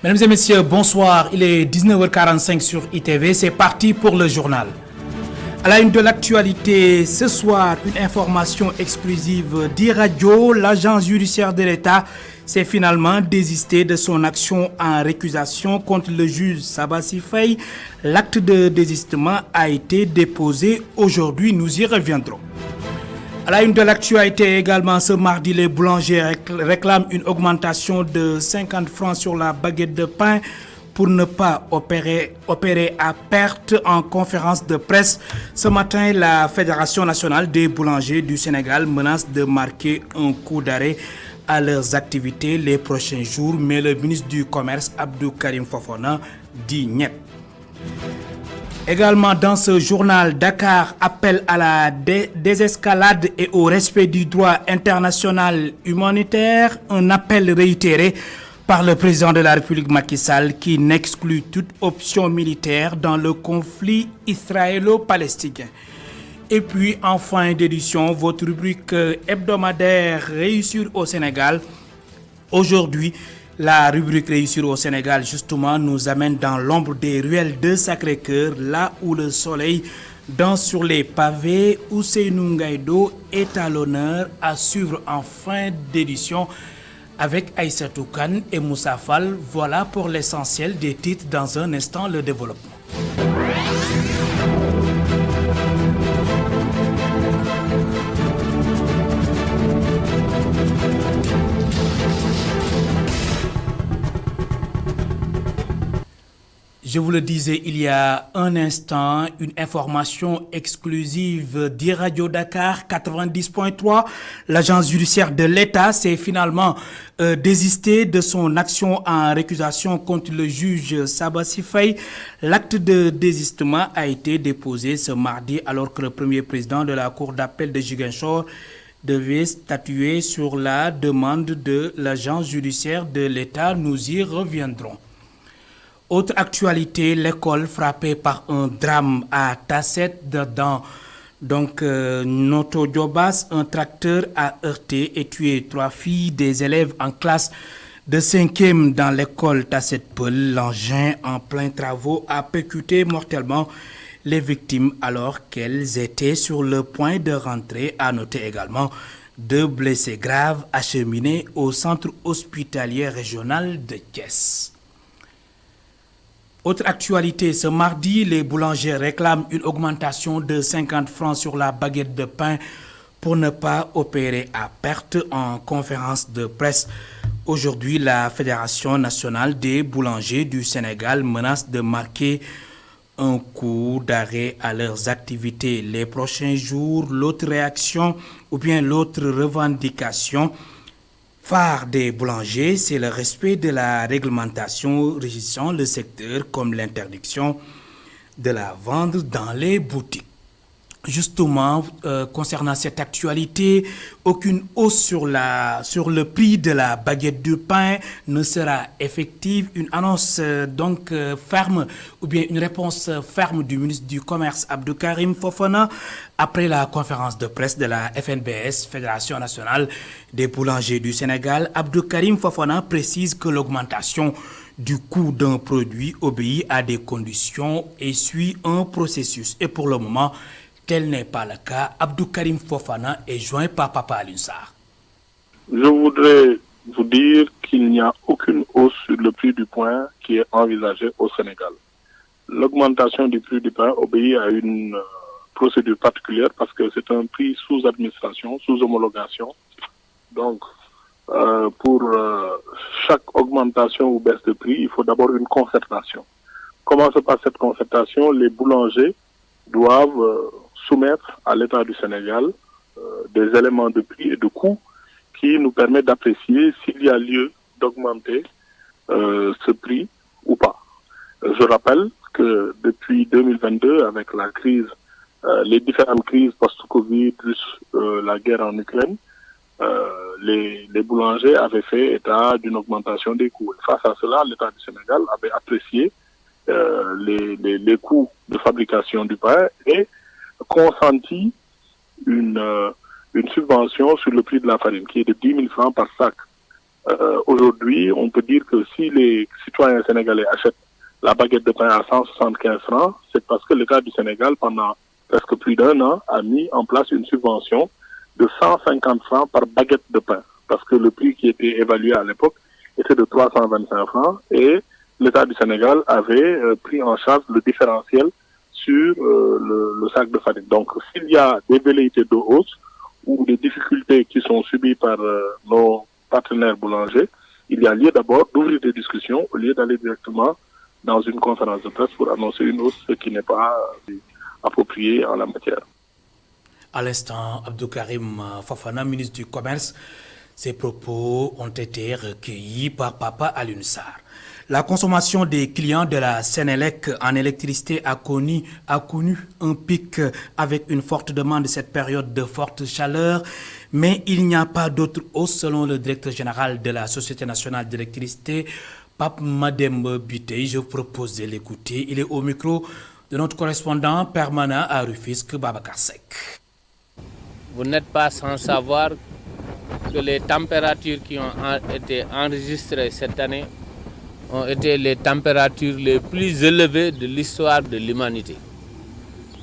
Mesdames et messieurs, bonsoir. Il est 19h45 sur ITV. C'est parti pour le journal. À la une de l'actualité, ce soir, une information exclusive d'I-Radio. L'agence judiciaire de l'État s'est finalement désisté de son action en récusation contre le juge Sabassi Faye. L'acte de désistement a été déposé aujourd'hui. Nous y reviendrons. À la une de l'actualité également, ce mardi, les boulangers réclament une augmentation de 50 francs sur la baguette de pain pour ne pas opérer à perte en conférence de presse. Ce matin, la Fédération nationale des boulangers du Sénégal menace de marquer un coup d'arrêt à leurs activités les prochains jours, mais le ministre du Commerce, Abdou Karim Fofana, dit niet. Également dans ce journal, Dakar appelle à la désescalade et au respect du droit international humanitaire, un appel réitéré par le président de la République Macky Sall qui n'exclut toute option militaire dans le conflit israélo-palestinien. Et puis en fin d'édition, votre rubrique hebdomadaire Réussir au Sénégal. Aujourd'hui, la rubrique Réussir au Sénégal, justement, nous amène dans l'ombre des ruelles de Sacré-Cœur, là où le soleil danse sur les pavés. Ousseynou Ngaïdo est à l'honneur à suivre en fin d'édition avec Aïssatou Kane et Moussa Fall. Voilà pour l'essentiel des titres. Dans un instant, le développement. Je vous le disais il y a un instant, une information exclusive d'I-Radio Dakar 90.3. L'agence judiciaire de l'État s'est finalement désistée de son action en récusation contre le juge Sabassi Faye. L'acte de désistement a été déposé ce mardi alors que le premier président de la Cour d'appel de Ziguinchor devait statuer sur la demande de l'agence judiciaire de l'État. Nous y reviendrons. Autre actualité, l'école frappée par un drame à Tasset dans Noto Diobas. Un tracteur a heurté et tué 3 filles des élèves en classe de 5e dans l'école Tasset-Peul. L'engin en plein travaux a percuté mortellement les victimes alors qu'elles étaient sur le point de rentrer. À noter également 2 blessés graves acheminés au centre hospitalier régional de Thiès. Autre actualité, ce mardi, les boulangers réclament une augmentation de 50 francs sur la baguette de pain pour ne pas opérer à perte en conférence de presse. Aujourd'hui, la Fédération nationale des boulangers du Sénégal menace de marquer un coup d'arrêt à leurs activités les prochains jours. L'autre réaction ou bien l'autre revendication phare des boulangers, c'est le respect de la réglementation régissant le secteur comme l'interdiction de la vente dans les boutiques. Justement, concernant cette actualité, aucune hausse sur le prix de la baguette de pain ne sera effective. Une annonce ferme ou bien une réponse ferme du ministre du Commerce Abdou Karim Fofana après la conférence de presse de la FNBS, Fédération nationale des boulangers du Sénégal. Abdou Karim Fofana précise que l'augmentation du coût d'un produit obéit à des conditions et suit un processus. Et pour le moment, tel n'est pas le cas. Abdou Karim Fofana est joint par Papa Alunsar. Je voudrais vous dire qu'il n'y a aucune hausse sur le prix du pain qui est envisagée au Sénégal. L'augmentation du prix du pain obéit à une procédure particulière parce que c'est un prix sous administration, sous homologation. Donc, pour chaque augmentation ou baisse de prix, il faut d'abord une concertation. Comment se passe cette concertation? Les boulangers doivent soumettre à l'État du Sénégal des éléments de prix et de coût qui nous permettent d'apprécier s'il y a lieu d'augmenter ce prix ou pas. Je rappelle que depuis 2022, avec la crise, les différentes crises post-Covid plus la guerre en Ukraine, les boulangers avaient fait état d'une augmentation des coûts. Face à cela, l'État du Sénégal avait apprécié les coûts de fabrication du pain et consenti une subvention sur le prix de la farine qui est de 10 000 francs par sac. Aujourd'hui, on peut dire que si les citoyens sénégalais achètent la baguette de pain à 175 francs, c'est parce que l'État du Sénégal, pendant presque plus d'1 an, a mis en place une subvention de 150 francs par baguette de pain. Parce que le prix qui était évalué à l'époque était de 325 francs et l'État du Sénégal avait pris en charge le différentiel sur le sac de farine. Donc, s'il y a des velléités de hausse ou des difficultés qui sont subies par nos partenaires boulangers, il y a lieu d'abord d'ouvrir des discussions au lieu d'aller directement dans une conférence de presse pour annoncer une hausse, ce qui n'est pas approprié en la matière. À l'instant, Abdou Karim Fofana, ministre du Commerce, ces propos ont été recueillis par Papa Alioune Sarr. La consommation des clients de la Sénélec en électricité a connu un pic avec une forte demande de cette période de forte chaleur, mais il n'y a pas d'autre hausse selon le directeur général de la Société nationale d'électricité, Pape Mademba Biteye. Je vous propose de l'écouter. Il est au micro de notre correspondant permanent à Rufisque, Babacar Seck. Vous n'êtes pas sans savoir que les températures qui ont été enregistrées cette année ont été les températures les plus élevées de l'histoire de l'humanité.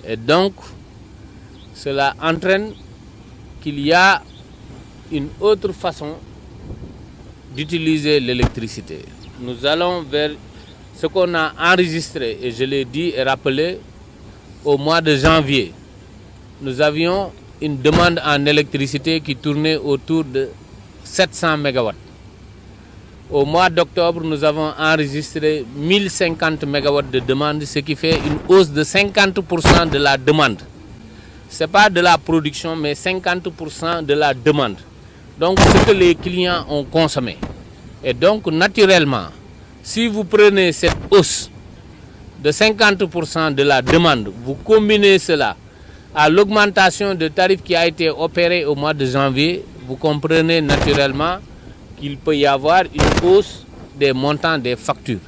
Et donc, cela entraîne qu'il y a une autre façon d'utiliser l'électricité. Nous allons vers ce qu'on a enregistré, et je l'ai dit et rappelé, au mois de janvier. Nous avions une demande en électricité qui tournait autour de 700 MW. Au mois d'octobre, nous avons enregistré 1050 MW de demande, ce qui fait une hausse de 50% de la demande. Ce n'est pas de la production, mais 50% de la demande. Donc, ce que les clients ont consommé. Et donc, naturellement, si vous prenez cette hausse de 50% de la demande, vous combinez cela à l'augmentation de tarifs qui a été opérée au mois de janvier, vous comprenez naturellement qu'il peut y avoir une hausse des montants des factures.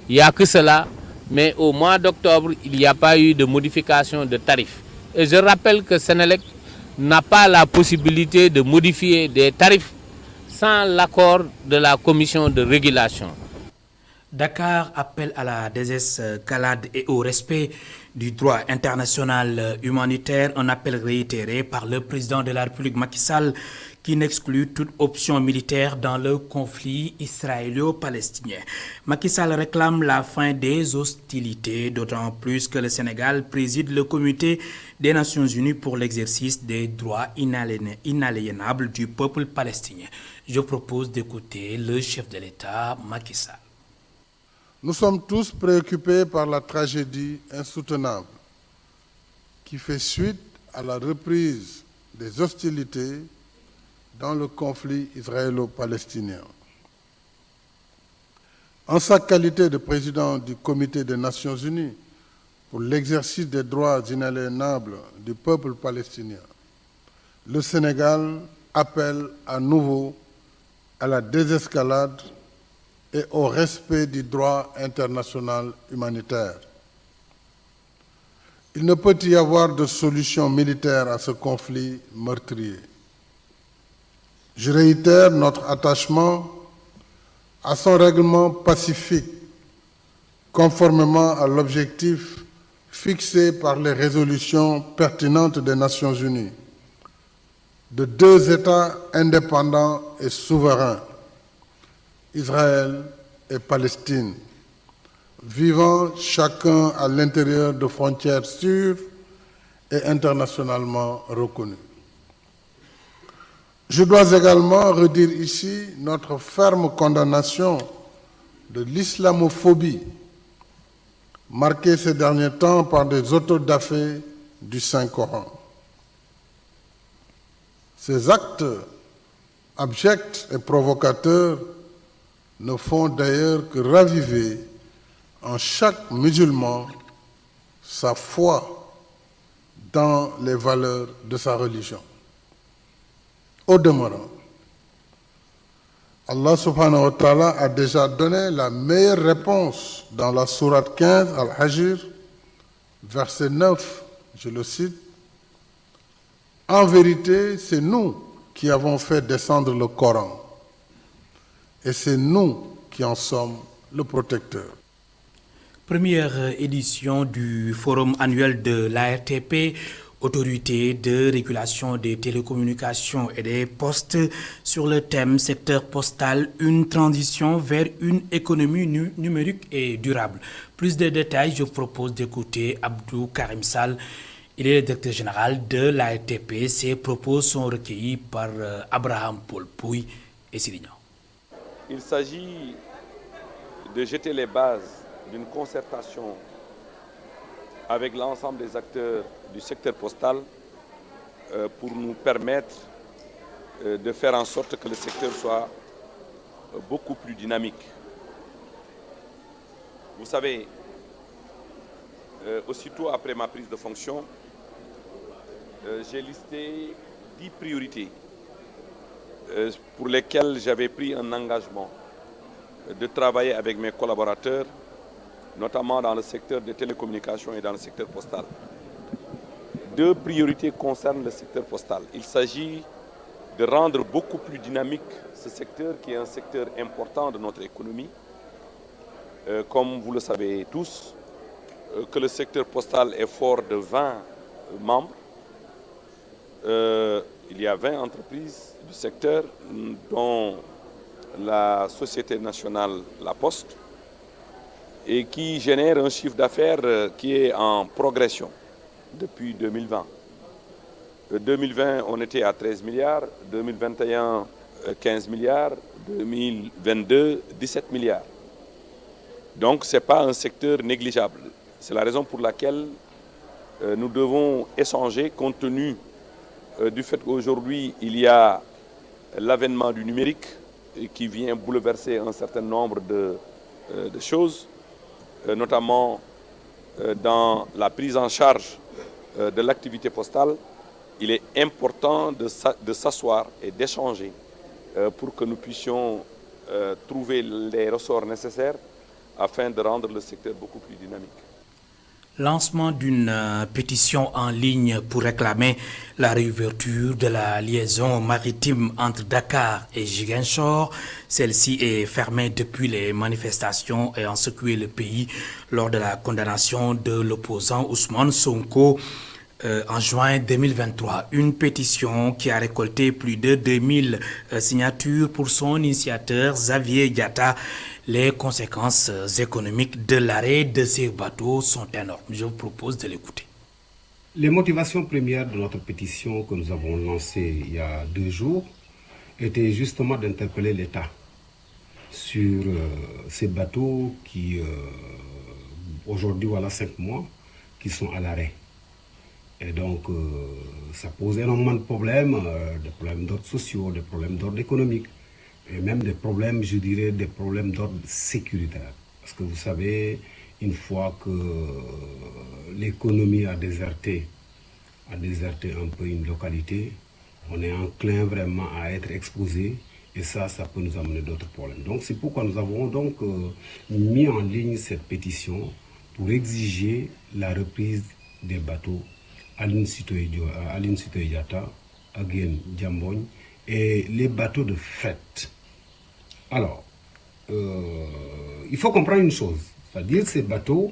Il n'y a que cela, mais au mois d'octobre, il n'y a pas eu de modification de tarifs. Et je rappelle que Sénélec n'a pas la possibilité de modifier des tarifs sans l'accord de la commission de régulation. Dakar appelle à la désescalade et au respect du droit international humanitaire, un appel réitéré par le président de la République Macky Sall qui n'exclut toute option militaire dans le conflit israélo-palestinien. Macky Sall réclame la fin des hostilités, d'autant plus que le Sénégal préside le comité des Nations Unies pour l'exercice des droits inaliénables du peuple palestinien. Je propose d'écouter le chef de l'État, Macky Sall. Nous sommes tous préoccupés par la tragédie insoutenable qui fait suite à la reprise des hostilités dans le conflit israélo-palestinien. En sa qualité de président du Comité des Nations Unies pour l'exercice des droits inaliénables du peuple palestinien, le Sénégal appelle à nouveau à la désescalade et au respect du droit international humanitaire. Il ne peut y avoir de solution militaire à ce conflit meurtrier. Je réitère notre attachement à son règlement pacifique, conformément à l'objectif fixé par les résolutions pertinentes des Nations Unies, de 2 États indépendants et souverains, Israël et Palestine, vivant chacun à l'intérieur de frontières sûres et internationalement reconnues. Je dois également redire ici notre ferme condamnation de l'islamophobie, marquée ces derniers temps par des autodafés du Saint-Coran. Ces actes abjects et provocateurs ne font d'ailleurs que raviver en chaque musulman sa foi dans les valeurs de sa religion. Au demeurant, Allah subhanahu wa ta'ala a déjà donné la meilleure réponse dans la sourate 15 Al-Hajr, verset 9, je le cite. En vérité, c'est nous qui avons fait descendre le Coran. et c'est nous qui en sommes le protecteur. Première édition du forum annuel de l'ARTP, Autorité de régulation des télécommunications et des postes, sur le thème secteur postal, une transition vers une économie numérique et durable. Plus de détails, je propose d'écouter Abdou Karim Sall. Il est le directeur général de l'ARTP. Ses propos sont recueillis par Abraham Paul Pouy et Silignan. Il s'agit de jeter les bases d'une concertation avec l'ensemble des acteurs du secteur postal pour nous permettre de faire en sorte que le secteur soit beaucoup plus dynamique. Vous savez, aussitôt après ma prise de fonction, j'ai listé 10 priorités pour lesquelles j'avais pris un engagement de travailler avec mes collaborateurs, notamment dans le secteur des télécommunications et dans le secteur postal. 2 priorités concernent le secteur postal. Il s'agit de rendre beaucoup plus dynamique ce secteur qui est un secteur important de notre économie. Comme vous le savez tous, que le secteur postal est fort de 20 membres. Il y a 20 entreprises du secteur, dont la Société nationale La Poste, et qui génère un chiffre d'affaires qui est en progression depuis 2020. 2020, on était à 13 milliards, 2021, 15 milliards, 2022, 17 milliards. Donc, ce n'est pas un secteur négligeable. C'est la raison pour laquelle nous devons échanger compte tenu du fait qu'aujourd'hui, il y a l'avènement du numérique qui vient bouleverser un certain nombre de choses, notamment dans la prise en charge de l'activité postale. Il est important de s'asseoir et d'échanger pour que nous puissions trouver les ressorts nécessaires afin de rendre le secteur beaucoup plus dynamique. Lancement d'une pétition en ligne pour réclamer la réouverture de la liaison maritime entre Dakar et Ziguinchor. Celle-ci est fermée depuis les manifestations ayant secoué le pays lors de la condamnation de l'opposant Ousmane Sonko en juin 2023. Une pétition qui a récolté plus de 2000 signatures pour son initiateur Xavier Diatta. Les conséquences économiques de l'arrêt de ces bateaux sont énormes. Je vous propose de l'écouter. Les motivations premières de notre pétition que nous avons lancée il y a 2 jours étaient justement d'interpeller l'État sur ces bateaux qui, aujourd'hui, voilà 5 mois, qui sont à l'arrêt. Et donc, ça pose énormément de problèmes, des problèmes d'ordre sociaux, des problèmes d'ordre économique, et même des problèmes, je dirais, des problèmes d'ordre sécuritaire. Parce que vous savez, une fois que l'économie a déserté un peu une localité, on est enclin vraiment à être exposé, et ça peut nous amener d'autres problèmes. Donc c'est pourquoi nous avons donc mis en ligne cette pétition pour exiger la reprise des bateaux Aline Sitoé Diatta, Aguène Diambogne, et les bateaux de fret. Alors, il faut comprendre une chose, c'est-à-dire ces bateaux,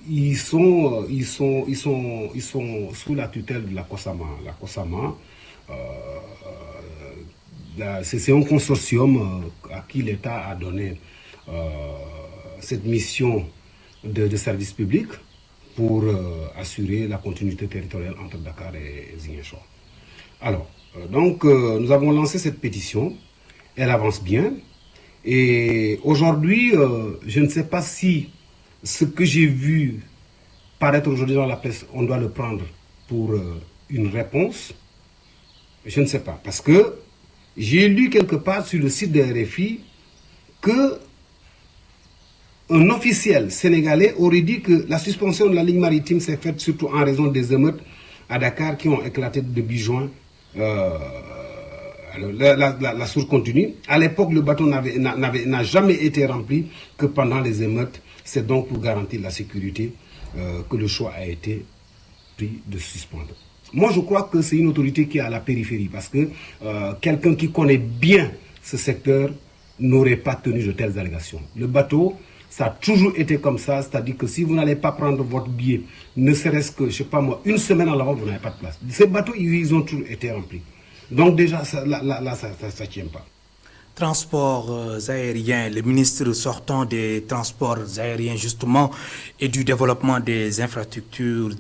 ils sont sous la tutelle de la COSAMA. La COSAMA, c'est un consortium à qui l'État a donné cette mission de service public pour assurer la continuité territoriale entre Dakar et Ziguinchor. Alors, donc, nous avons lancé cette pétition, elle avance bien, et aujourd'hui, je ne sais pas si ce que j'ai vu paraître aujourd'hui dans la presse, on doit le prendre pour une réponse, je ne sais pas, parce que j'ai lu quelque part sur le site de RFI que un officiel sénégalais aurait dit que la suspension de la ligne maritime s'est faite surtout en raison des émeutes à Dakar qui ont éclaté depuis juin. La source continue. À l'époque, le bateau n'a jamais été rempli que pendant les émeutes. C'est donc pour garantir la sécurité que le choix a été pris de suspendre. Moi, je crois que c'est une autorité qui est à la périphérie parce que quelqu'un qui connaît bien ce secteur n'aurait pas tenu de telles allégations. Le bateau, ça a toujours été comme ça, c'est-à-dire que si vous n'allez pas prendre votre billet, ne serait-ce que, je sais pas moi, une semaine en avant, vous n'avez pas de place. Ces bateaux, ils ont toujours été remplis. Donc déjà, ça ne tient pas. Transports aériens, le ministre sortant des transports aériens justement et du développement des infrastructures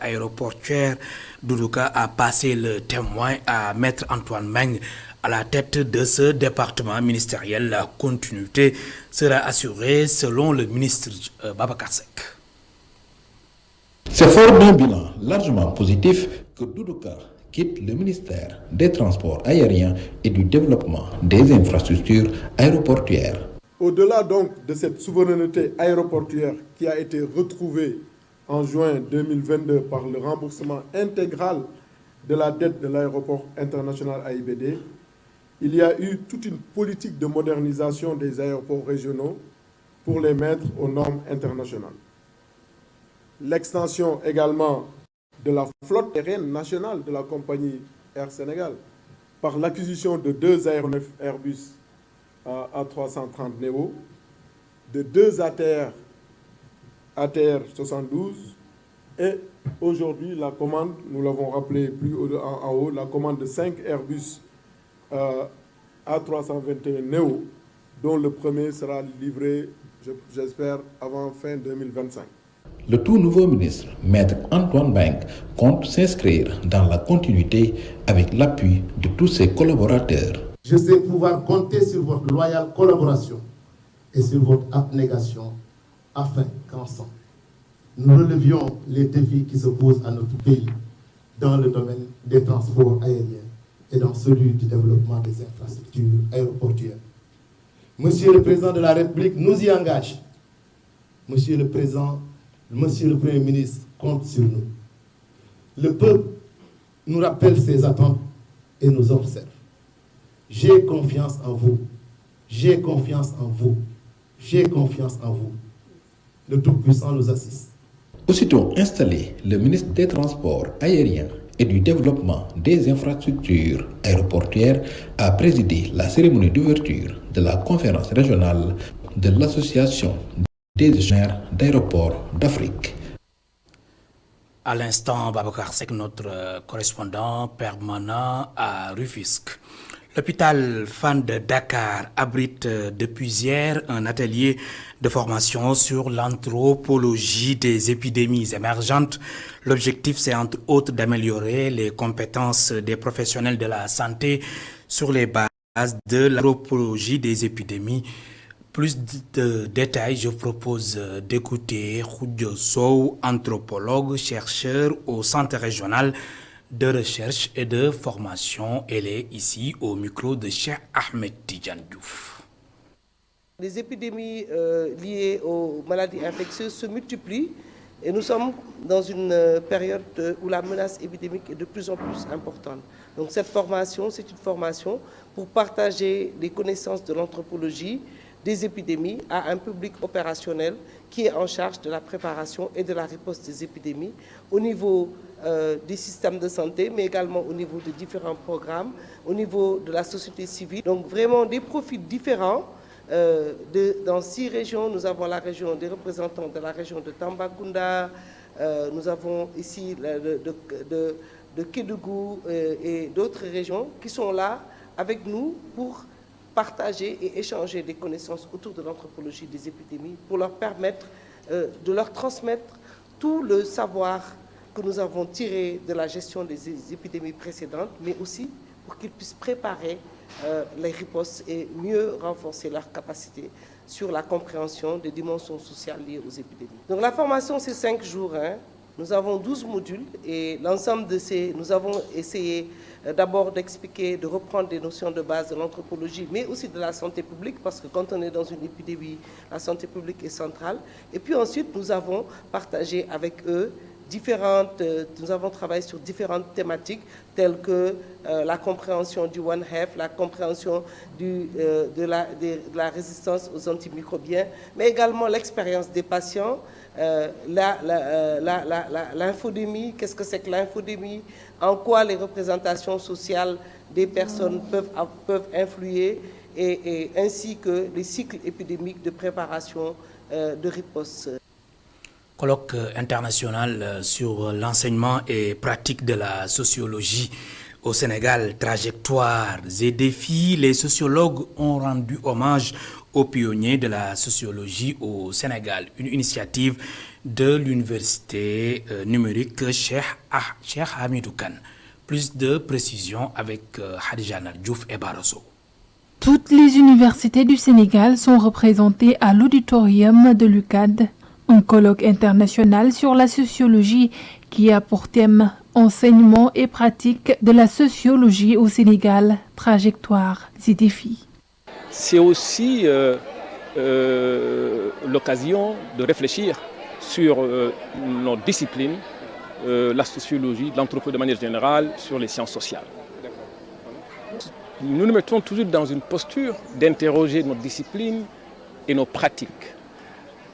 aéroportuaires, Doudou Ka a passé le témoin à Maître Antoine Meng à la tête de ce département ministériel. La continuité sera assurée selon le ministre Babacar Seck. C'est fort d'un bilan largement positif que Doudou Ka quitte le ministère des Transports aériens et du développement des infrastructures aéroportuaires. Au-delà donc de cette souveraineté aéroportuaire qui a été retrouvée en juin 2022 par le remboursement intégral de la dette de l'aéroport international AIBD, il y a eu toute une politique de modernisation des aéroports régionaux pour les mettre aux normes internationales. L'extension également de la flotte aérienne nationale de la compagnie Air Sénégal par l'acquisition de 2 aéronefs Airbus A330 Neo, de 2 ATR 72 et aujourd'hui la commande, nous l'avons rappelé plus en haut, la commande de 5 Airbus A321 Neo dont le premier sera livré, j'espère, avant fin 2025. Le tout nouveau ministre, Maître Antoine Meng, compte s'inscrire dans la continuité avec l'appui de tous ses collaborateurs. Je sais pouvoir compter sur votre loyale collaboration et sur votre abnégation afin qu'ensemble, nous relevions les défis qui se posent à notre pays dans le domaine des transports aériens et dans celui du développement des infrastructures aéroportuaires. Monsieur le Président de la République nous y engage. Monsieur le Premier ministre compte sur nous. Le peuple nous rappelle ses attentes et nous observe. J'ai confiance en vous. J'ai confiance en vous. J'ai confiance en vous. Le Tout-Puissant nous assiste. Aussitôt installé, le ministre des Transports aériens et du développement des infrastructures aéroportuaires a présidé la cérémonie d'ouverture de la conférence régionale de l'Association des gestionnaires d'aéroports d'Afrique. À l'instant, Babacar Seck, notre correspondant permanent à Rufisque. L'hôpital Fann de Dakar abrite depuis hier un atelier de formation sur l'anthropologie des épidémies émergentes. L'objectif, c'est entre autres d'améliorer les compétences des professionnels de la santé sur les bases de l'anthropologie des épidémies. Plus de détails, je propose d'écouter Khoudio Sow, anthropologue, chercheur au Centre régional de recherche et de formation. Elle est ici au micro de Cheikh Ahmed Tidiane Diouf. Les épidémies liées aux maladies infectieuses se multiplient et nous sommes dans une période où la menace épidémique est de plus en plus importante. Donc cette formation, c'est une formation pour partager les connaissances de l'anthropologie des épidémies à un public opérationnel qui est en charge de la préparation et de la riposte des épidémies au niveau des systèmes de santé, mais également au niveau de différents programmes, au niveau de la société civile. Donc vraiment des profils différents. Dans 6 régions, nous avons la région des représentants de la région de Tambacounda, nous avons ici de Kédougou et d'autres régions qui sont là avec nous pour partager et échanger des connaissances autour de l'anthropologie des épidémies pour leur permettre de leur transmettre tout le savoir que nous avons tiré de la gestion des épidémies précédentes, mais aussi pour qu'ils puissent préparer les ripostes et mieux renforcer leur capacité sur la compréhension des dimensions sociales liées aux épidémies. Donc la formation, c'est 5 jours. Nous avons 12 modules et l'ensemble de ces... Nous avons essayé d'abord d'expliquer, de reprendre des notions de base de l'anthropologie, mais aussi de la santé publique, parce que quand on est dans une épidémie, la santé publique est centrale. Et puis ensuite, nous avons partagé avec eux nous avons travaillé sur différentes thématiques telles que la compréhension du One Health, la compréhension de la résistance aux antimicrobiens, mais également l'expérience des patients, l'infodémie, qu'est-ce que c'est que l'infodémie, en quoi les représentations sociales des personnes peuvent influer, et ainsi que les cycles épidémiques de préparation de riposte. Colloque international sur l'enseignement et pratique de la sociologie au Sénégal, trajectoires et défis. Les sociologues ont rendu hommage aux pionniers de la sociologie au Sénégal, une initiative de l'université numérique Cheikh Hamidou Kane. Plus de précisions avec Khadija Diouf et Barosso. Toutes les universités du Sénégal sont représentées à l'auditorium de l'UCAD, un colloque international sur la sociologie qui a pour thème enseignement et pratique de la sociologie au Sénégal, trajectoires et défis. C'est aussi l'occasion de réfléchir sur nos disciplines, la sociologie, l'anthropologie de manière générale, sur les sciences sociales. Nous nous mettons toujours dans une posture d'interroger nos disciplines et nos pratiques.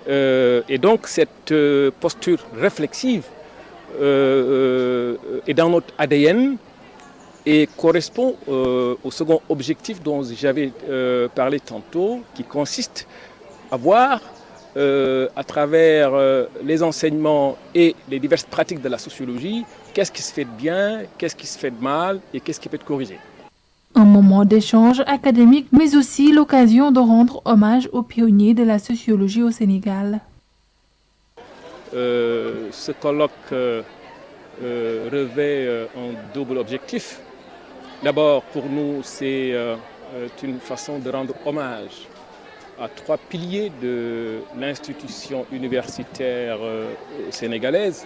Et donc cette posture réflexive est dans notre ADN et correspond au second objectif dont j'avais parlé tantôt, qui consiste à voir à travers les enseignements et les diverses pratiques de la sociologie, qu'est-ce qui se fait de bien, qu'est-ce qui se fait de mal et qu'est-ce qui peut être corrigé. Un moment d'échange académique, mais aussi l'occasion de rendre hommage aux pionniers de la sociologie au Sénégal. Ce colloque revêt un double objectif. D'abord, pour nous, c'est une façon de rendre hommage à trois piliers de l'institution universitaire sénégalaise,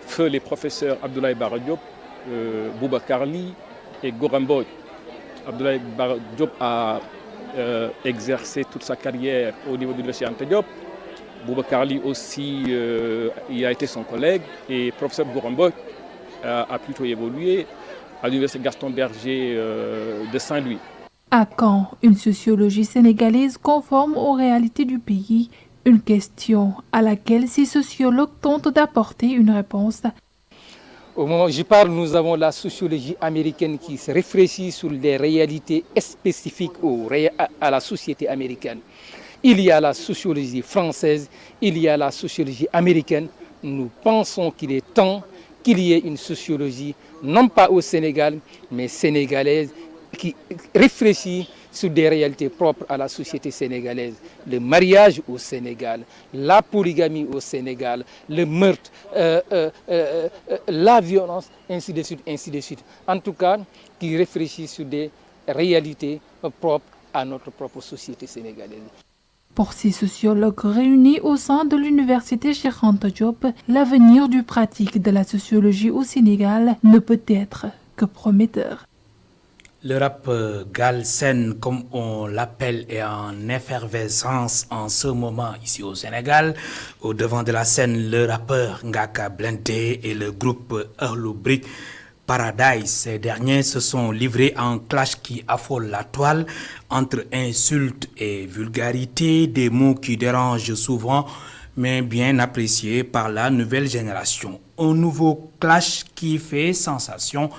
feu les professeurs Abdoulaye Bara Diop, Boubacar Ly et Goran Mbodj. Abdoulaye Bara Diop a exercé toute sa carrière au niveau de l'université Anta Diop. Boubacar Ly aussi y a été son collègue, et professeur Goran Mbodj a plutôt évolué à l'université Gaston Berger de Saint-Louis. À quand une sociologie sénégalaise conforme aux réalités du pays? Une question à laquelle ces sociologues tentent d'apporter une réponse. Au moment où je parle, nous avons la sociologie américaine qui se réfléchit sur les réalités spécifiques à la société américaine. Il y a la sociologie française, il y a la sociologie américaine. Nous pensons qu'il est temps qu'il y ait une sociologie, non pas au Sénégal, mais sénégalaise, qui réfléchit sur des réalités propres à la société sénégalaise. Le mariage au Sénégal, la polygamie au Sénégal, le meurtre, la violence, ainsi de suite, ainsi de suite. En tout cas, qui réfléchit sur des réalités propres à notre propre société sénégalaise. Pour ces sociologues réunis au sein de l'université Cheikh Anta Diop, l'avenir du pratique de la sociologie au Sénégal ne peut être que prometteur. Le rap galsen, comme on l'appelle, est en effervescence en ce moment ici au Sénégal. Au devant de la scène, le rappeur Ngaka Blindé et le groupe Earlou Brick Paradise. Ces derniers se sont livrés à un clash qui affole la toile entre insultes et vulgarité, des mots qui dérangent souvent, mais bien appréciés par la nouvelle génération. Un nouveau clash qui fait sensation.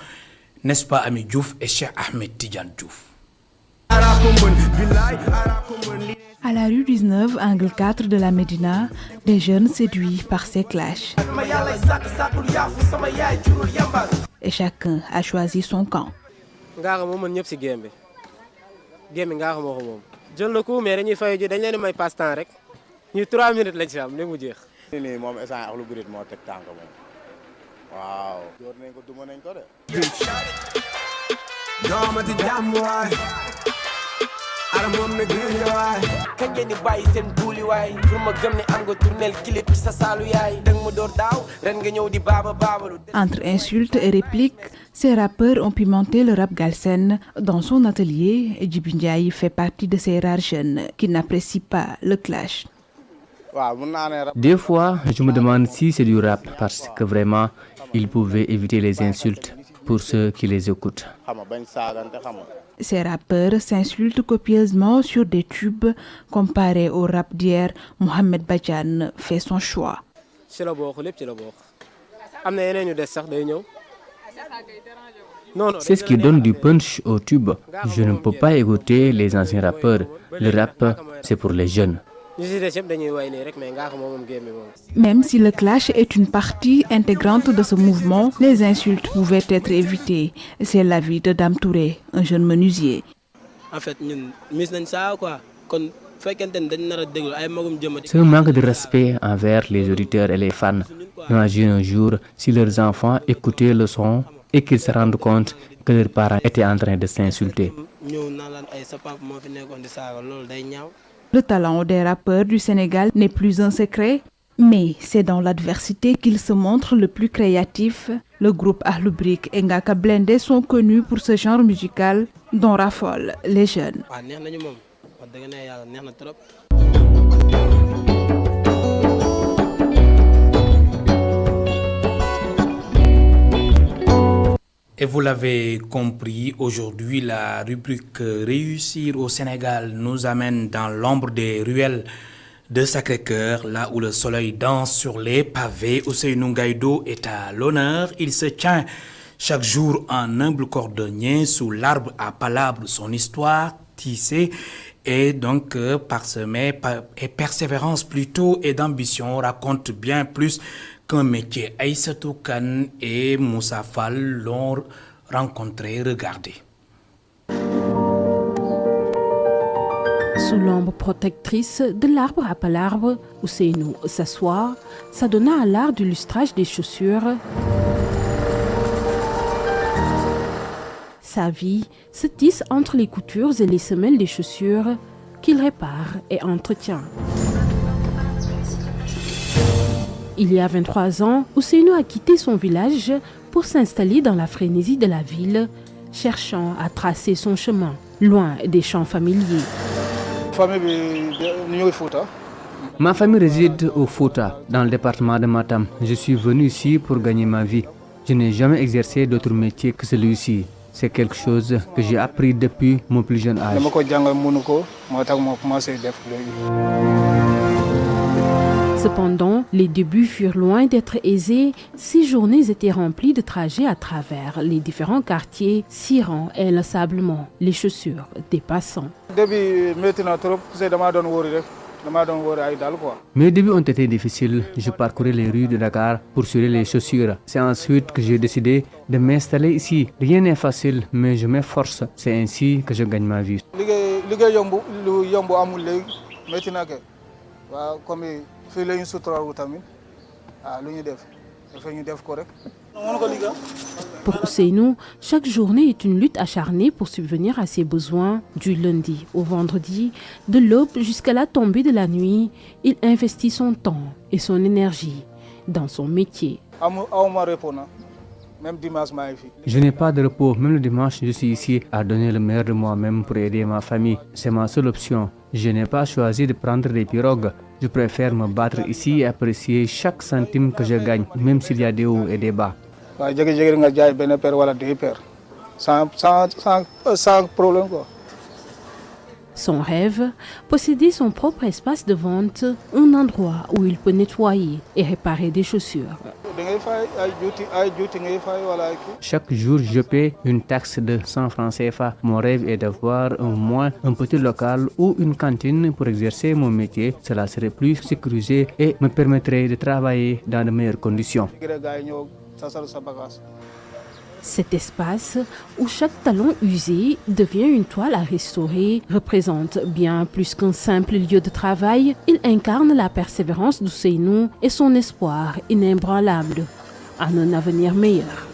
N'est-ce pas, Ami Diouf et Cheikh Ahmed Tidiane Diouf? À la rue 19, angle 4 de la Médina, des jeunes séduits par ces clashs. Et chacun a choisi son camp. Wow. Entre insultes et répliques, ces rappeurs ont pimenté le rap galsen. Dans son atelier, Djibi Ndiaye fait partie de ces rares jeunes qui n'apprécient pas le clash. Des fois, je me demande si c'est du rap parce que vraiment, ils pouvaient éviter les insultes pour ceux qui les écoutent. Ces rappeurs s'insultent copieusement sur des tubes. Comparé au rap d'hier, Mohamed Badiane fait son choix. C'est ce qui donne du punch au tube. Je ne peux pas écouter les anciens rappeurs. Le rap, c'est pour les jeunes. Même si le clash est une partie intégrante de ce mouvement, les insultes pouvaient être évitées. C'est l'avis de Dame Touré, un jeune menuisier. En fait, C'est un manque de respect envers les auditeurs et les fans. Imaginez un jour si leurs enfants écoutaient le son et qu'ils se rendent compte que leurs parents étaient en train de s'insulter. Le talent des rappeurs du Sénégal n'est plus un secret, mais c'est dans l'adversité qu'ils se montrent le plus créatifs. Le groupe Akhlou Brick et Ngaka Blindé sont connus pour ce genre musical dont raffolent les jeunes. Et vous l'avez compris, aujourd'hui, la rubrique Réussir au Sénégal nous amène dans l'ombre des ruelles de Sacré-Cœur, là où le soleil danse sur les pavés. Ousseynou Gaïdo est à l'honneur. Il se tient chaque jour en humble cordonnier sous l'arbre à palabres. Son histoire tissée et donc parsemée et persévérance plutôt et d'ambition raconte bien plus qu'un métier. Aïssatou Kane et Moussa Fall l'ont rencontré. Regardez. Sous l'ombre protectrice de l'arbre à palabres, Ousseynou s'assoit, s'adonna à l'art du lustrage des chaussures. Sa vie se tisse entre les coutures et les semelles des chaussures qu'il répare et entretient. Il y a 23 ans, Ousseynou a quitté son village pour s'installer dans la frénésie de la ville, cherchant à tracer son chemin, loin des champs familiers. Ma famille réside au Fouta, dans le département de Matam. Je suis venu ici pour gagner ma vie. Je n'ai jamais exercé d'autre métier que celui-ci. C'est quelque chose que j'ai appris depuis mon plus jeune âge. Cependant, les débuts furent loin d'être aisés. Ces journées étaient remplies de trajets à travers les différents quartiers, cirant inlassablement les chaussures des passants. Mes débuts ont été difficiles. Je parcourais les rues de Dakar pour suivre les chaussures. C'est ensuite que j'ai décidé de m'installer ici. Rien n'est facile, mais je m'efforce. C'est ainsi que je gagne ma vie. Pour Ousseynou, chaque journée est une lutte acharnée pour subvenir à ses besoins. Du lundi au vendredi, de l'aube jusqu'à la tombée de la nuit, il investit son temps et son énergie dans son métier. Je n'ai pas de repos. Même le dimanche, je suis ici à donner le meilleur de moi-même pour aider ma famille. C'est ma seule option. Je n'ai pas choisi de prendre des pirogues. Je préfère me battre ici et apprécier chaque centime que je gagne, même s'il y a des hauts et des bas. Sans problème, quoi. Son rêve, posséder son propre espace de vente, un endroit où il peut nettoyer et réparer des chaussures. Chaque jour, je paie une taxe de 100 francs CFA. Mon rêve est d'avoir au moins un petit local ou une cantine pour exercer mon métier. Cela serait plus sécurisé et me permettrait de travailler dans de meilleures conditions. Cet espace, où chaque talon usé devient une toile à restaurer, représente bien plus qu'un simple lieu de travail. Il incarne la persévérance d'Ousseynou et son espoir inébranlable en un avenir meilleur.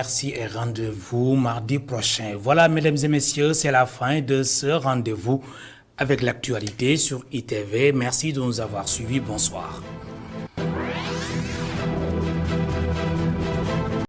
Merci et rendez-vous mardi prochain. Voilà, mesdames et messieurs, c'est la fin de ce rendez-vous avec l'actualité sur ITV. Merci de nous avoir suivis. Bonsoir.